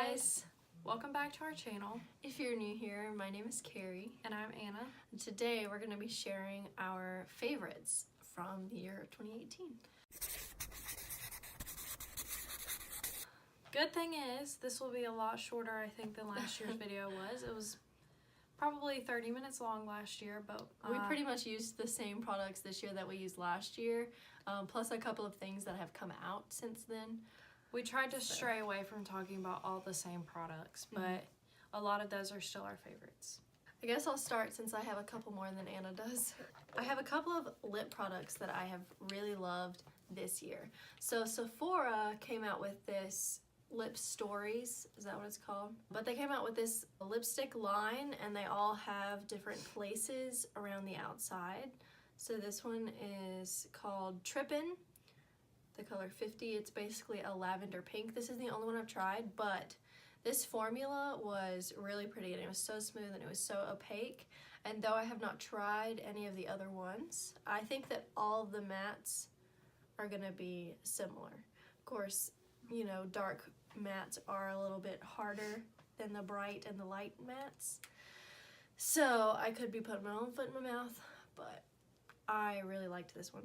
guys! Welcome back to our channel. If you're new here, my name is Carrie. And I'm Anna. And today we're going to be sharing our favorites from the year 2018. Good thing is, this will be a lot shorter, I think, than last year's video was. It was probably 30 minutes long last year, but we pretty much used the same products this year that we used last year, plus a couple of things that have come out since then. We tried to stray away from talking about all the same products, but a lot of those are still our favorites. I guess I'll start since I have a couple more than Anna does. I have a couple of lip products that I have really loved this year. So Sephora came out with this Lip Stories, is that what it's called? But they came out with this lipstick line and they all have different places around the outside. So this one is called Trippin'. The color 50, it's basically a lavender pink. This is the only one I've tried, but this formula was really pretty and it was so smooth and it was so opaque. And though I have not tried any of the other ones, I think that all of the mattes are gonna be similar. Of course, you know, dark mattes are a little bit harder than the bright and the light mattes. So I could be putting my own foot in my mouth, but I really liked this one.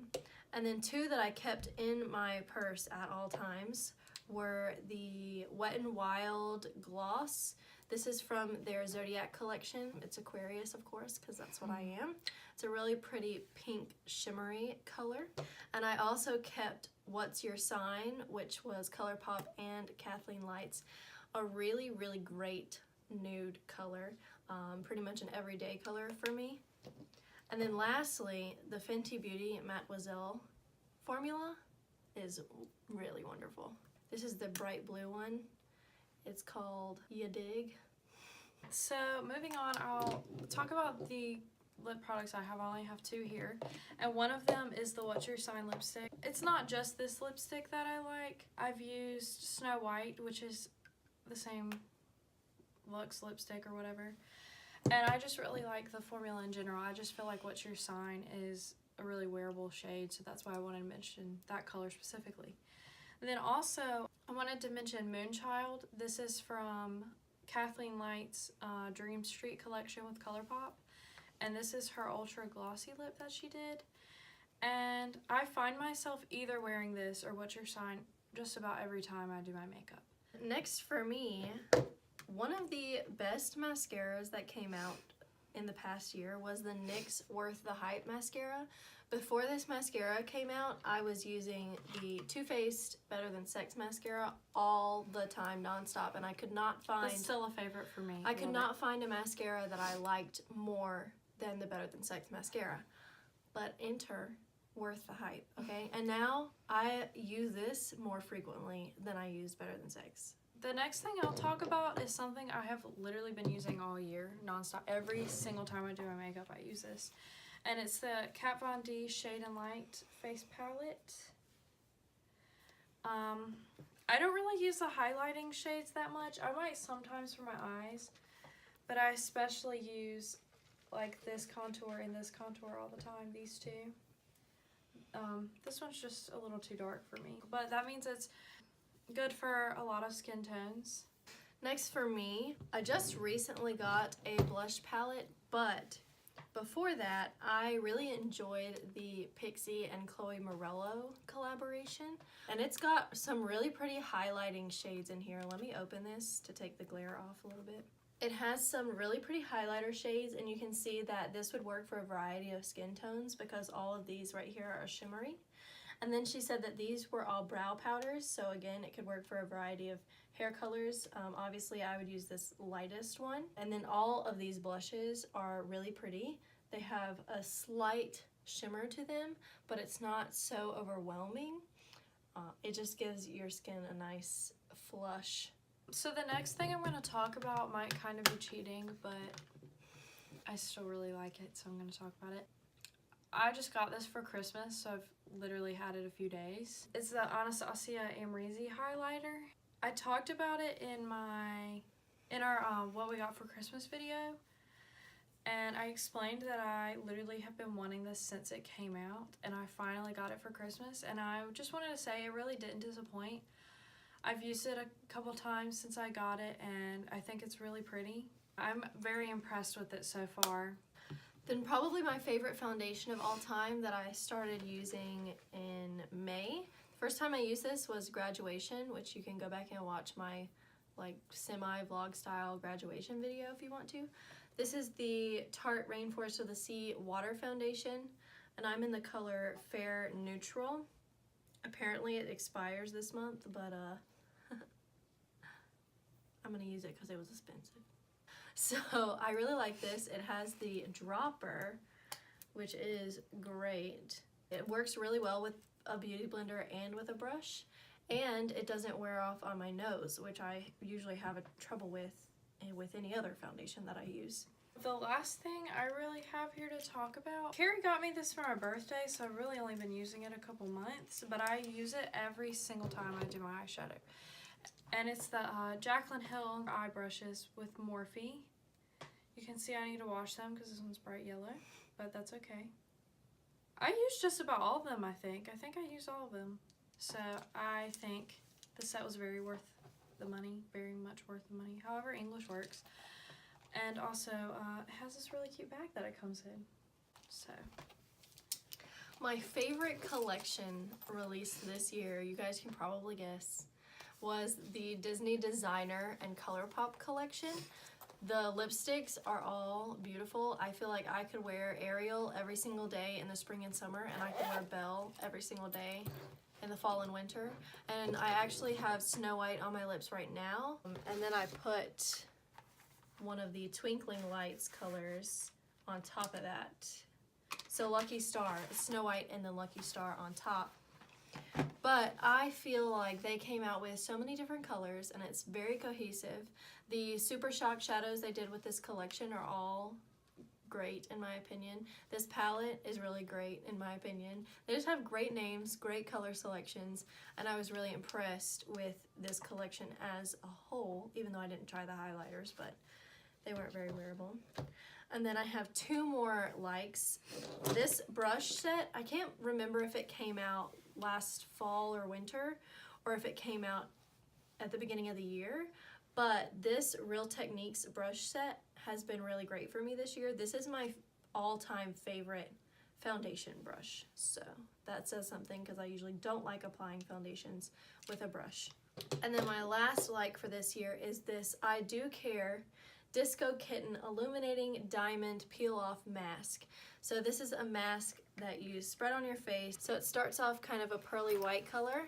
And then two that I kept in my purse at all times were the Wet n Wild Gloss. This is from their Zodiac collection. It's Aquarius, of course, because that's what I am. It's a really pretty pink shimmery color. And I also kept What's Your Sign, which was ColourPop and Kathleen Lights. A really, really great nude color. Pretty much an everyday color for me. And then lastly, the Fenty Beauty Mademoiselle formula is really wonderful. This is the bright blue one. It's called Ya Dig. So moving on, I'll talk about the lip products I have. I only have two here. And one of them is the What's Your Sign lipstick. It's not just this lipstick that I like. I've used Snow White, which is the same Luxe lipstick or whatever. And I just really like the formula in general. I just feel like What's Your Sign is a really wearable shade, so that's why I wanted to mention that color specifically. And then also, I wanted to mention Moonchild. This is from Kathleen Light's Dream Street collection with ColourPop. And this is her ultra glossy lip that she did. And I find myself either wearing this or What's Your Sign just about every time I do my makeup. Next for me, one of the best mascaras that came out in the past year was the NYX Worth the Hype mascara. Before this mascara came out, I was using the Too Faced Better Than Sex mascara all the time, nonstop, and I could not find... It's still a favorite for me. I could not find a mascara that I liked more than the Better Than Sex mascara. But enter Worth the Hype, okay? And now I use this more frequently than I use Better Than Sex. The next thing I'll talk about is something I have literally been using all year, nonstop. Every single time I do my makeup, I use this. And it's the Kat Von D Shade and Light Face Palette. I don't really use the highlighting shades that much. I might sometimes for my eyes, but I especially use like this contour and this contour all the time, these two. This one's just a little too dark for me, but that means it's good for a lot of skin tones. Next for me, I just recently got a blush palette, but before that, I really enjoyed the Pixi and Chloe Morello collaboration. And it's got some really pretty highlighting shades in here. Let me open this to take the glare off a little bit. It has some really pretty highlighter shades, and you can see that this would work for a variety of skin tones because all of these right here are shimmery. And then she said that these were all brow powders, so again, it could work for a variety of hair colors. Obviously, I would use this lightest one. And then all of these blushes are really pretty. They have a slight shimmer to them, but it's not so overwhelming. It just gives your skin a nice flush. So the next thing I'm going to talk about might kind of be cheating, but I still really like it, so I'm going to talk about it. I just got this for Christmas, so I've literally had it a few days. It's the Anastasia Amrezy highlighter. I talked about it in our what we got for Christmas video, and I explained that I literally have been wanting this since it came out, and I finally got it for Christmas, and I just wanted to say it really didn't disappoint. I've used it a couple times since I got it, and I think it's really pretty. I'm very impressed with it so far. Then probably my favorite foundation of all time that I started using in May. First time I used this was graduation, which you can go back and watch my like semi-vlog style graduation video if you want to. This is the Tarte Rainforest of the Sea Water Foundation, and I'm in the color Fair Neutral. Apparently it expires this month, but I'm gonna use it because it was expensive. So I really like this. It has the dropper, which is great. It works really well with a beauty blender and with a brush, and it doesn't wear off on my nose, which I usually have trouble with any other foundation that I use. The last thing I really have here to talk about, Carrie got me this for my birthday, so I've really only been using it a couple months, but I use it every single time I do my eyeshadow. And it's the Jaclyn Hill eye brushes with Morphe. You can see I need to wash them because this one's bright yellow, but that's okay. I use just about all of them, I think. I think I use all of them. So I think the set was very worth the money, very much worth the money. However English works. And also, it has this really cute bag that it comes in. So, my favorite collection released this year, you guys can probably guess, was the Disney Designer and ColourPop collection. The lipsticks are all beautiful. I feel like I could wear Ariel every single day in the spring and summer, and I could wear Belle every single day in the fall and winter. And I actually have Snow White on my lips right now. And then I put one of the Twinkling Lights colors on top of that. So Lucky Star, Snow White and then Lucky Star on top. But I feel like they came out with so many different colors and it's very cohesive. The Super Shock shadows they did with this collection are all great in my opinion. This palette is really great in my opinion. They just have great names, great color selections, and I was really impressed with this collection as a whole, even though I didn't try the highlighters, but they weren't very wearable. And then I have two more likes. This brush set, I can't remember if it came out last fall or winter, or if it came out at the beginning of the year, but this Real Techniques brush set has been really great for me this year. This is my all-time favorite foundation brush, so that says something because I usually don't like applying foundations with a brush. And then my last like for this year is this I Do Care Disco Kitten Illuminating Diamond Peel Off Mask. So this is a mask that you spread on your face. So it starts off kind of a pearly white color,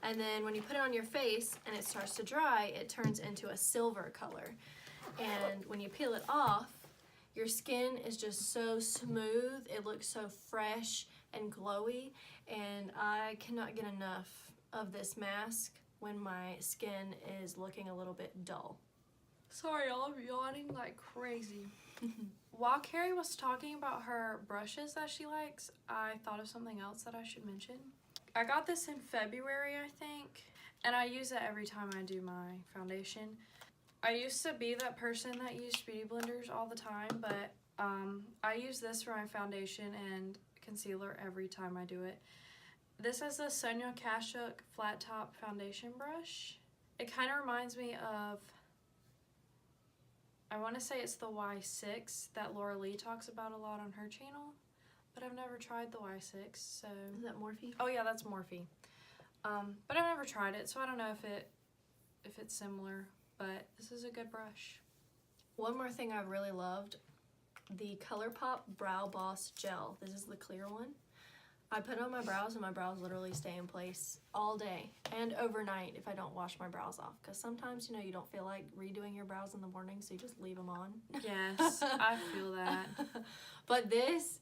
and then when you put it on your face and it starts to dry, it turns into a silver color. And when you peel it off, your skin is just so smooth. It looks so fresh and glowy, and I cannot get enough of this mask when my skin is looking a little bit dull. Sorry, y'all, I'm yawning like crazy. While Carrie was talking about her brushes that she likes, I thought of something else that I should mention. I got this in February, I think, and I use it every time I do my foundation. I used to be that person that used beauty blenders all the time, but I use this for my foundation and concealer every time I do it. This is the Sonia Kashuk Flat Top Foundation Brush. It kind of reminds me of, I want to say it's the Y6 that Laura Lee talks about a lot on her channel, but I've never tried the Y6, so... Is that Morphe? Oh yeah, that's Morphe. But I've never tried it, so I don't know if it's similar, but this is a good brush. One more thing I really loved, the ColourPop Brow Boss Gel. This is the clear one. I put it on my brows and my brows literally stay in place all day and overnight if I don't wash my brows off, because sometimes, you know, you don't feel like redoing your brows in the morning, so you just leave them on. Yes, I feel that. But this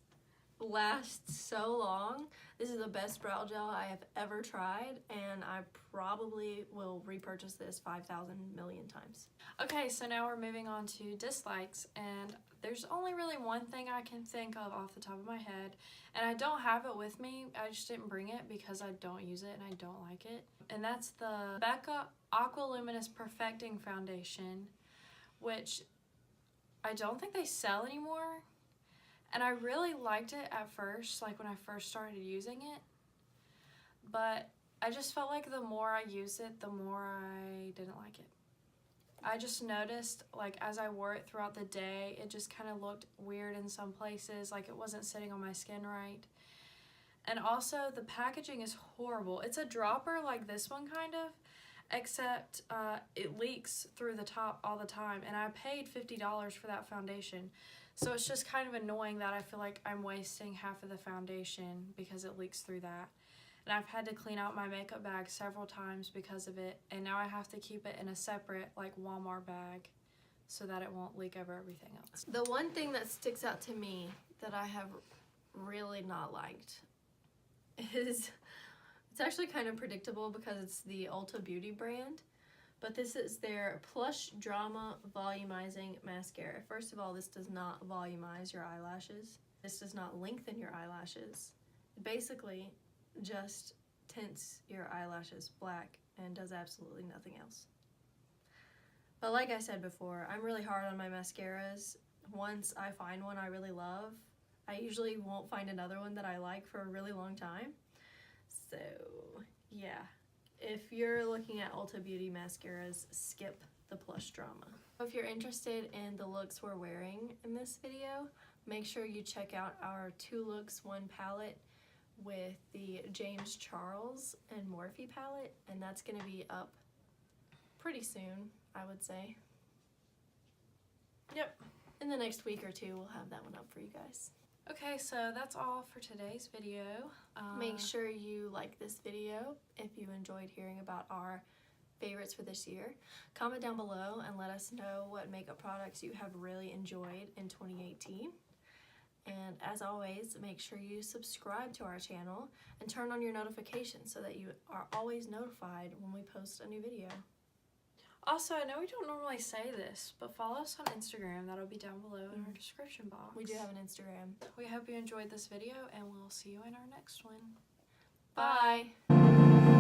lasts so long. This is the best brow gel I have ever tried, and I probably will repurchase this 5,000 million times. Okay, so now we're moving on to dislikes, and there's only really one thing I can think of off the top of my head, and I don't have it with me. I just didn't bring it because I don't use it and I don't like it. And that's the Becca Aqua Luminous Perfecting Foundation, which I don't think they sell anymore. And I really liked it at first, like when I first started using it. But I just felt like the more I used it, the more I didn't like it. I just noticed, like, as I wore it throughout the day, it just kind of looked weird in some places, like it wasn't sitting on my skin right. And also, the packaging is horrible. It's a dropper like this one, kind of, except it leaks through the top all the time, and I paid $50 for that foundation. So it's just kind of annoying that I feel like I'm wasting half of the foundation because it leaks through that. And I've had to clean out my makeup bag several times because of it, and now I have to keep it in a separate, like, Walmart bag so that it won't leak over everything else. The one thing that sticks out to me that I have really not liked is, it's actually kind of predictable because it's the Ulta Beauty brand, but this is their Plush Drama Volumizing Mascara. First of all, this does not volumize your eyelashes. This does not lengthen your eyelashes. It basically just tints your eyelashes black and does absolutely nothing else. But like I said before, I'm really hard on my mascaras. Once I find one I really love, I usually won't find another one that I like for a really long time. So yeah, if you're looking at Ulta Beauty mascaras, skip the Plush Drama. If you're interested in the looks we're wearing in this video, make sure you check out our 2 looks 1 palette with the James Charles and Morphe palette, and that's going to be up pretty soon, I would say. Yep. In the next week or 2, we'll have that one up for you guys. Okay, so that's all for today's video. Make sure you like this video if you enjoyed hearing about our favorites for this year. Comment down below and let us know what makeup products you have really enjoyed in 2018. And as always, make sure you subscribe to our channel and turn on your notifications so that you are always notified when we post a new video. Also, I know we don't normally say this, but follow us on Instagram. That'll be down below in our description box. We do have an Instagram. We hope you enjoyed this video, and we'll see you in our next one. Bye.